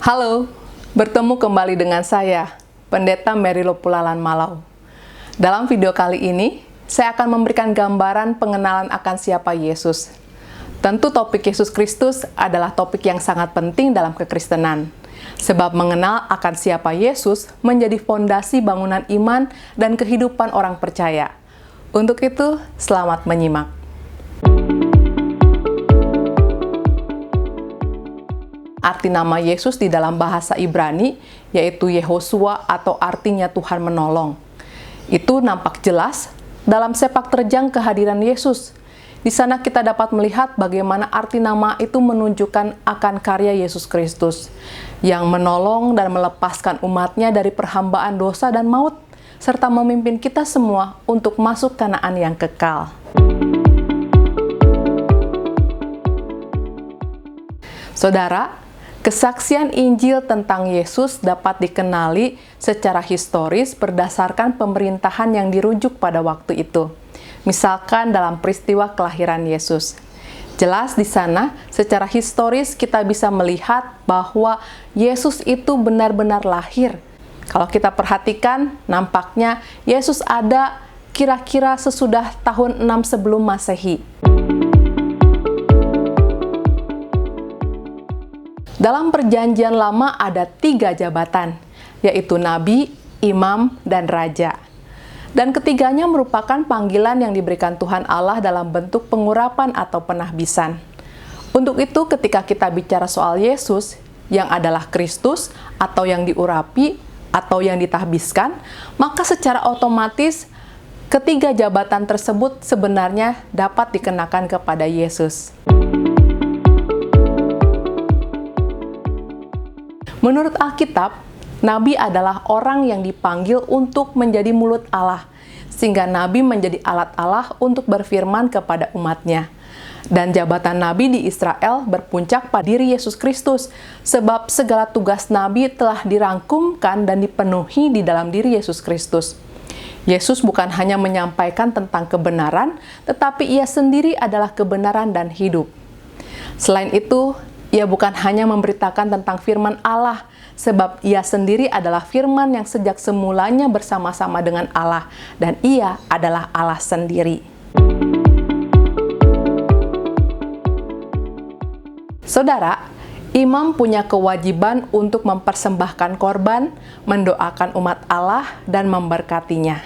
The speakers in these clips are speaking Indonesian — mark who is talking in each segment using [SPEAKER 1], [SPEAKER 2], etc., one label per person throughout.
[SPEAKER 1] Halo, bertemu kembali dengan saya, Pendeta Mary Lopulalan Malau. Dalam video kali ini, saya akan memberikan gambaran pengenalan akan siapa Yesus. Tentu topik Yesus Kristus adalah topik yang sangat penting dalam kekristenan, sebab mengenal akan siapa Yesus menjadi fondasi bangunan iman dan kehidupan orang percaya. Untuk itu, selamat menyimak. Arti nama Yesus di dalam bahasa Ibrani yaitu Yehosua atau artinya Tuhan menolong. Itu nampak jelas dalam sepak terjang kehadiran Yesus. Di sana kita dapat melihat bagaimana arti nama itu menunjukkan akan karya Yesus Kristus yang menolong dan melepaskan umatnya dari perhambaan dosa dan maut, serta memimpin kita semua untuk masuk Kanaan yang kekal. Saudara, kesaksian Injil tentang Yesus dapat dikenali secara historis berdasarkan pemerintahan yang dirujuk pada waktu itu. Misalkan dalam peristiwa kelahiran Yesus. Jelas di sana, secara historis kita bisa melihat bahwa Yesus itu benar-benar lahir. Kalau kita perhatikan, nampaknya Yesus ada kira-kira sesudah tahun 6 sebelum Masehi. Dalam Perjanjian Lama ada 3 jabatan, yaitu Nabi, Imam, dan Raja. Dan ketiganya merupakan panggilan yang diberikan Tuhan Allah dalam bentuk pengurapan atau penahbisan. Untuk itu, ketika kita bicara soal Yesus, yang adalah Kristus, atau yang diurapi, atau yang ditahbiskan, maka secara otomatis ketiga jabatan tersebut sebenarnya dapat dikenakan kepada Yesus. Menurut Alkitab, Nabi adalah orang yang dipanggil untuk menjadi mulut Allah, sehingga Nabi menjadi alat Allah untuk berfirman kepada umatnya. Dan jabatan Nabi di Israel berpuncak pada diri Yesus Kristus, sebab segala tugas Nabi telah dirangkumkan dan dipenuhi di dalam diri Yesus Kristus. Yesus bukan hanya menyampaikan tentang kebenaran, tetapi Ia sendiri adalah kebenaran dan hidup. Selain itu, Ia bukan hanya memberitakan tentang firman Allah, sebab Ia sendiri adalah firman yang sejak semulanya bersama-sama dengan Allah, dan Ia adalah Allah sendiri. Saudara, imam punya kewajiban untuk mempersembahkan korban, mendoakan umat Allah, dan memberkatinya.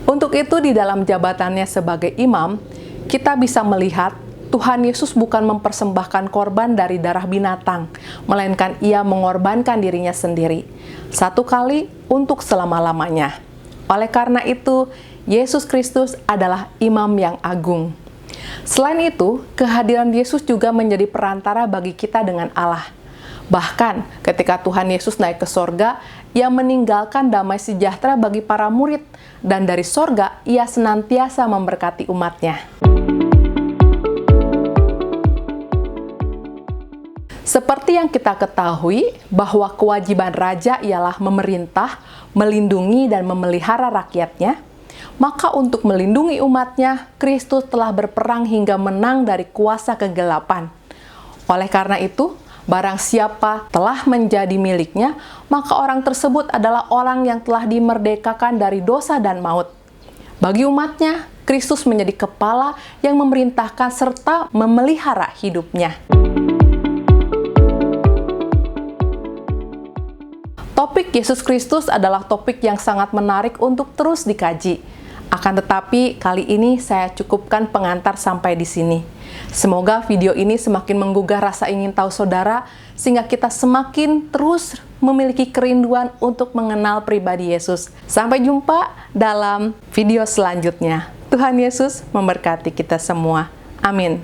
[SPEAKER 1] Untuk itu, di dalam jabatannya sebagai imam, kita bisa melihat Tuhan Yesus bukan mempersembahkan korban dari darah binatang, melainkan Ia mengorbankan dirinya sendiri, satu kali untuk selama-lamanya. Oleh karena itu, Yesus Kristus adalah imam yang agung. Selain itu, kehadiran Yesus juga menjadi perantara bagi kita dengan Allah. Bahkan, ketika Tuhan Yesus naik ke sorga, Ia meninggalkan damai sejahtera bagi para murid, dan dari sorga, Ia senantiasa memberkati umatnya. Seperti yang kita ketahui bahwa kewajiban raja ialah memerintah, melindungi, dan memelihara rakyatnya, maka untuk melindungi umatnya, Kristus telah berperang hingga menang dari kuasa kegelapan. Oleh karena itu, barang siapa telah menjadi miliknya, maka orang tersebut adalah orang yang telah dimerdekakan dari dosa dan maut. Bagi umatnya, Kristus menjadi kepala yang memerintahkan serta memelihara hidupnya. Topik Yesus Kristus adalah topik yang sangat menarik untuk terus dikaji. Akan tetapi, kali ini saya cukupkan pengantar sampai di sini. Semoga video ini semakin menggugah rasa ingin tahu saudara, sehingga kita semakin terus memiliki kerinduan untuk mengenal pribadi Yesus. Sampai jumpa dalam video selanjutnya. Tuhan Yesus memberkati kita semua. Amin.